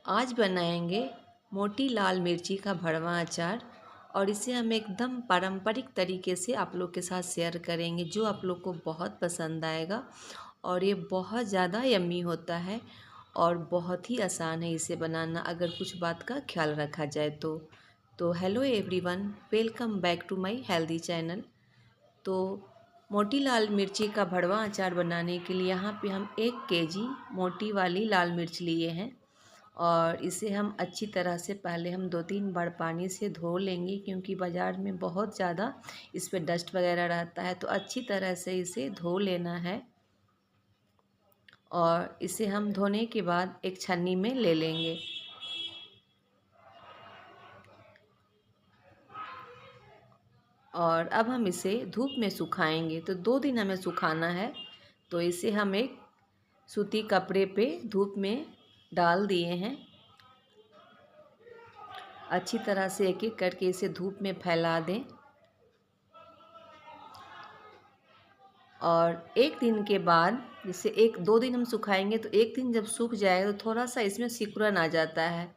आज बनाएंगे मोटी लाल मिर्ची का भरवा अचार और इसे हम एकदम पारंपरिक तरीके से आप लोग के साथ शेयर करेंगे जो आप लोग को बहुत पसंद आएगा। और ये बहुत ज़्यादा यम्मी होता है और बहुत ही आसान है इसे बनाना अगर कुछ बात का ख्याल रखा जाए तो hello everyone, welcome back to my healthy channel. तो मोटी लाल मिर्ची का भरवा अचार बनाने के लिए यहाँ पे हम 1 केजी मोटी वाली लाल मिर्च लिए हैं और इसे हम अच्छी तरह से पहले हम 2-3 बार पानी से धो लेंगे क्योंकि बाज़ार में बहुत ज़्यादा इस पे डस्ट वगैरह रहता है। तो अच्छी तरह से इसे धो लेना है और इसे हम धोने के बाद एक छन्नी में ले लेंगे। और अब हम इसे धूप में सुखाएंगे। तो 2 दिन हमें सुखाना है। तो इसे हम एक सूती कपड़े पे धूप में डाल दिए हैं। अच्छी तरह से एक एक करके इसे धूप में फैला दें और 1 दिन के बाद जैसे 1-2 दिन हम सुखाएंगे तो 1 दिन जब सूख जाएगा तो थोड़ा सा इसमें सिकुड़न आ जाता है,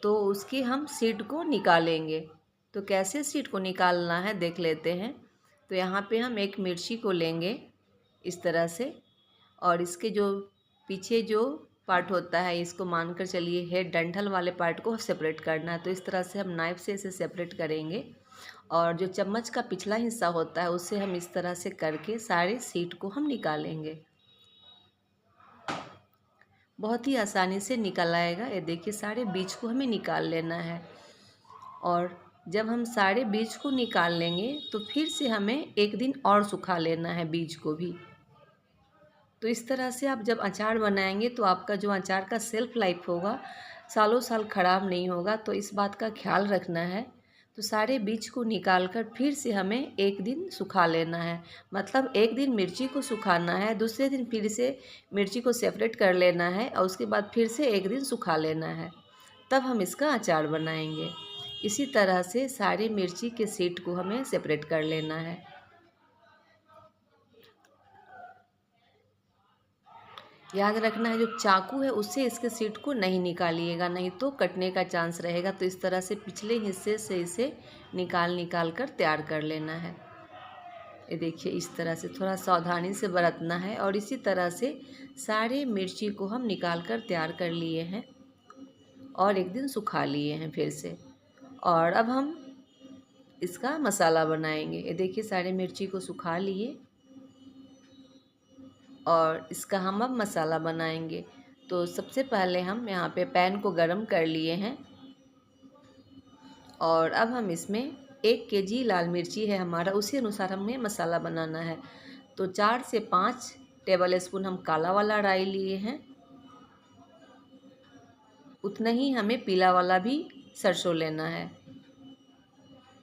तो उसकी हम सीड को निकालेंगे। तो कैसे सीड को निकालना है देख लेते हैं। तो यहाँ पे हम एक मिर्ची को लेंगे इस तरह से और इसके जो पीछे जो पार्ट होता है इसको मानकर चलिए हेड डंठल वाले पार्ट को सेपरेट करना है। तो इस तरह से हम नाइफ से इसे सेपरेट करेंगे और जो चम्मच का पिछला हिस्सा होता है उससे हम इस तरह से करके सारे सीड को हम निकालेंगे। बहुत ही आसानी से निकल आएगा। ये देखिए सारे बीज को हमें निकाल लेना है और जब हम सारे बीज को निकाल लेंगे तो फिर से हमें 1 दिन और सुखा लेना है बीज को भी। तो इस तरह से आप जब अचार बनाएंगे तो आपका जो अचार का सेल्फ लाइफ होगा सालों साल ख़राब नहीं होगा। तो इस बात का ख्याल रखना है। तो सारे बीज को निकाल कर फिर से हमें 1 दिन सुखा लेना है। मतलब 1 दिन मिर्ची को सुखाना है, दूसरे दिन फिर से मिर्ची को सेपरेट कर लेना है और उसके बाद फिर से 1 दिन सुखा लेना है, तब हम इसका अचार बनाएंगे। इसी तरह से सारे मिर्ची के सीड को हमें सेपरेट कर लेना है। याद रखना है जो चाकू है उससे इसके सीट को नहीं निकालिएगा, नहीं तो कटने का चांस रहेगा। तो इस तरह से पिछले हिस्से से इसे निकाल कर तैयार कर लेना है। ये देखिए इस तरह से थोड़ा सावधानी से बरतना है और इसी तरह से सारे मिर्ची को हम निकाल कर तैयार कर लिए हैं और 1 दिन सुखा लिए हैं फिर से। और अब हम इसका मसाला बनाएंगे। ये देखिए सारे मिर्ची को सुखा लिए और इसका हम अब मसाला बनाएंगे। तो सबसे पहले हम यहाँ पे पैन को गरम कर लिए हैं और अब हम इसमें 1 केजी लाल मिर्ची है हमारा, उसी अनुसार हमें मसाला बनाना है। तो 4 से 5 टेबल स्पून हम काला वाला राई लिए हैं, उतना ही हमें पीला वाला भी सरसों लेना है।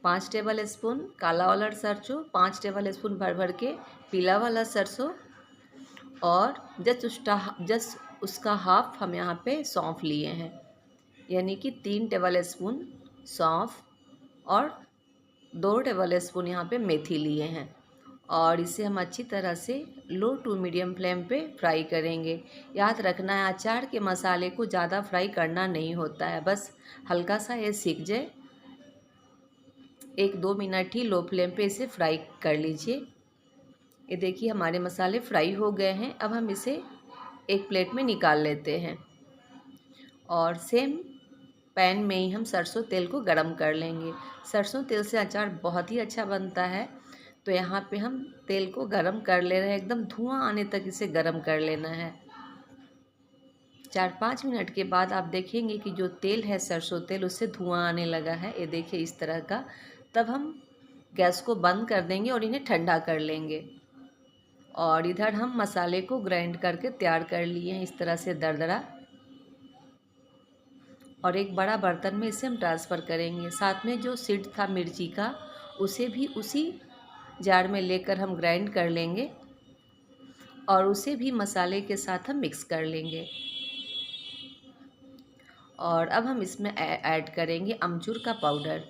5 टेबल स्पून काला वाला सरसों, 5 टेबल स्पून भर के पीला वाला सरसों और जस्ट उसका हाफ हम यहाँ पे सौंफ लिए हैं, यानी कि 3 टेबल स्पून सौंफ और 2 टेबल स्पून यहाँ पे मेथी लिए हैं। और इसे हम अच्छी तरह से लो टू मीडियम फ्लेम पे फ्राई करेंगे। याद रखना है अचार के मसाले को ज़्यादा फ्राई करना नहीं होता है, बस हल्का सा ये सीख जाए। 1-2 मिनट ही लो फ्लेम पे इसे फ्राई कर लीजिए। ये देखिए हमारे मसाले फ्राई हो गए हैं। अब हम इसे एक प्लेट में निकाल लेते हैं और सेम पैन में ही हम सरसों तेल को गरम कर लेंगे। सरसों तेल से अचार बहुत ही अच्छा बनता है। तो यहाँ पे हम तेल को गरम कर ले रहे हैं, एकदम धुआं आने तक इसे गरम कर लेना है। 4-5 मिनट के बाद आप देखेंगे कि जो तेल है सरसों तेल उससे धुआं आने लगा है। ये देखिए इस तरह का। तब हम गैस को बंद कर देंगे और इन्हें ठंडा कर लेंगे। और इधर हम मसाले को ग्राइंड करके तैयार कर लिए हैं इस तरह से दरदरा, और एक बड़ा बर्तन में इसे हम ट्रांसफ़र करेंगे। साथ में जो सीड था मिर्ची का उसे भी उसी जार में लेकर हम ग्राइंड कर लेंगे और उसे भी मसाले के साथ हम मिक्स कर लेंगे। और अब हम इसमें ऐड करेंगे अमचूर का पाउडर,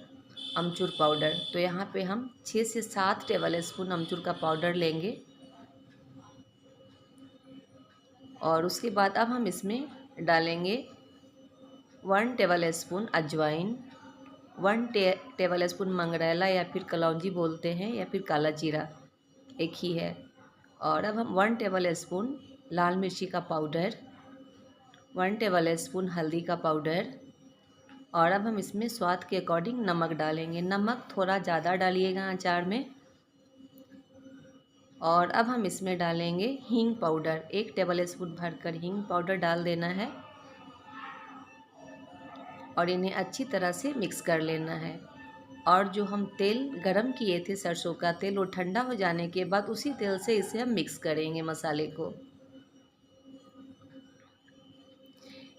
अमचूर पाउडर। तो यहाँ पे हम 6 से 7 टेबल स्पून अमचूर का पाउडर लेंगे और उसके बाद अब हम इसमें डालेंगे 1 टेबल स्पून अजवाइन, 1 टेबल स्पून मंगरेला या फिर कलौंजी बोलते हैं या फिर काला जीरा, एक ही है। और अब हम 1 टेबल स्पून लाल मिर्ची का पाउडर, 1 टेबल स्पून हल्दी का पाउडर, और अब हम इसमें स्वाद के अकॉर्डिंग नमक डालेंगे। नमक थोड़ा ज़्यादा डालिएगा अचार में। और अब हम इसमें डालेंगे हींग पाउडर, 1 टेबल स्पून भरकर हींग पाउडर डाल देना है और इन्हें अच्छी तरह से मिक्स कर लेना है। और जो हम तेल गरम किए थे सरसों का तेल, वो ठंडा हो जाने के बाद उसी तेल से इसे हम मिक्स करेंगे मसाले को।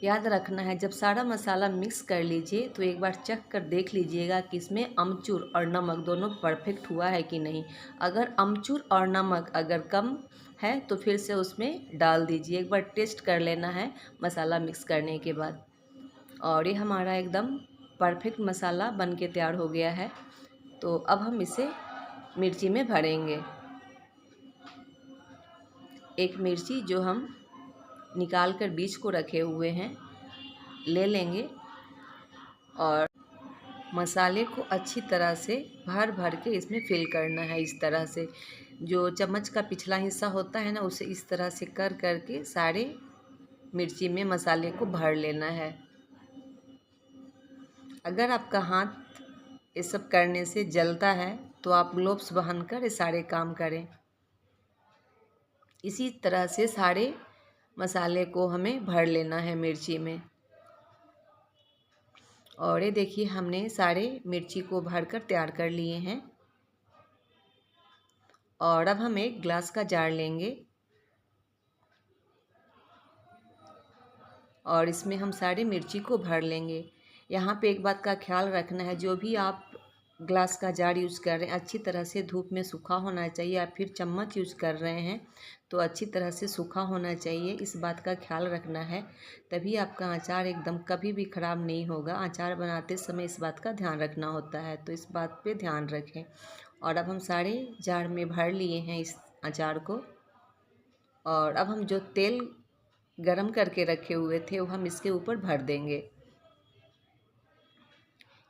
याद रखना है, जब सारा मसाला मिक्स कर लीजिए तो एक बार चख कर देख लीजिएगा कि इसमें अमचूर और नमक दोनों परफेक्ट हुआ है कि नहीं। अगर अमचूर और नमक अगर कम है तो फिर से उसमें डाल दीजिए। एक बार टेस्ट कर लेना है मसाला मिक्स करने के बाद। और ये हमारा एकदम परफेक्ट मसाला बन के तैयार हो गया है। तो अब हम इसे मिर्ची में भरेंगे। एक मिर्ची जो हम निकाल कर बीज को रखे हुए हैं ले लेंगे और मसाले को अच्छी तरह से भर भर के इसमें फिल करना है। इस तरह से जो चम्मच का पिछला हिस्सा होता है ना, उसे इस तरह से कर करके सारे मिर्ची में मसाले को भर लेना है। अगर आपका हाथ ये सब करने से जलता है तो आप ग्लोव्स पहनकर ये सारे काम करें। इसी तरह से सारे मसाले को हमें भर लेना है मिर्ची में। और ये देखिए हमने सारे मिर्ची को भरकर तैयार कर लिए हैं। और अब हम एक ग्लास का जार लेंगे और इसमें हम सारे मिर्ची को भर लेंगे। यहाँ पे एक बात का ख्याल रखना है, जो भी आप ग्लास का जार यूज़ कर रहे हैं अच्छी तरह से धूप में सूखा होना चाहिए, या फिर चम्मच यूज़ कर रहे हैं तो अच्छी तरह से सूखा होना चाहिए। इस बात का ख्याल रखना है, तभी आपका अचार एकदम कभी भी ख़राब नहीं होगा। अचार बनाते समय इस बात का ध्यान रखना होता है, तो इस बात पे ध्यान रखें। और अब हम सारे जार में भर लिए हैं इस अचार को। और अब हम जो तेल गरम करके रखे हुए थे वो हम इसके ऊपर भर देंगे।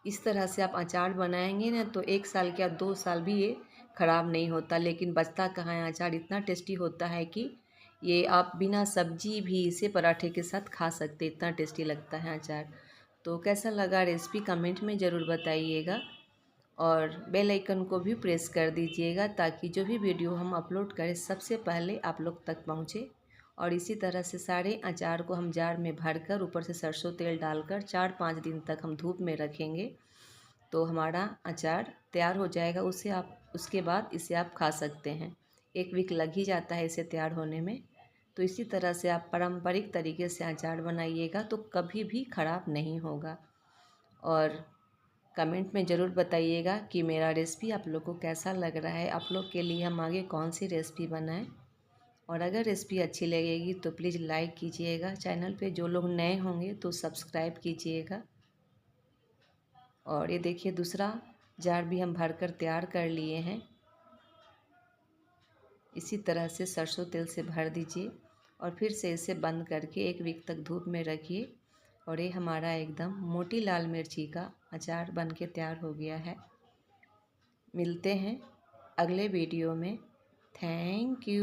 इस तरह से आप अचार बनाएंगे ना तो 1 साल या 2 साल भी ये ख़राब नहीं होता। लेकिन बचता कहाँ है, अचार इतना टेस्टी होता है कि ये आप बिना सब्जी भी इसे पराठे के साथ खा सकते, इतना टेस्टी लगता है अचार। तो कैसा लगा रेसिपी कमेंट में ज़रूर बताइएगा और बेल आइकन को भी प्रेस कर दीजिएगा ताकि जो भी वीडियो हम अपलोड करें सबसे पहले आप लोग तक पहुँचे। और इसी तरह से सारे अचार को हम जार में भरकर ऊपर से सरसों तेल डालकर 4-5 दिन तक हम धूप में रखेंगे तो हमारा अचार तैयार हो जाएगा। उसके बाद इसे आप खा सकते हैं। 1 वीक लग ही जाता है इसे तैयार होने में। तो इसी तरह से आप पारंपरिक तरीके से अचार बनाइएगा तो कभी भी ख़राब नहीं होगा। और कमेंट में ज़रूर बताइएगा कि मेरा रेसिपी आप लोग को कैसा लग रहा है, आप लोग के लिए हम आगे कौन सी रेसिपी बनाएं। और अगर रेसिपी अच्छी लगेगी तो प्लीज़ लाइक कीजिएगा। चैनल पे जो लोग नए होंगे तो सब्सक्राइब कीजिएगा। और ये देखिए दूसरा जार भी हम भरकर तैयार कर लिए हैं। इसी तरह से सरसों तेल से भर दीजिए और फिर से इसे बंद करके 1 वीक तक धूप में रखिए। और ये हमारा एकदम मोटी लाल मिर्ची का अचार बन के तैयार हो गया है। मिलते हैं अगले वीडियो में। Thank you.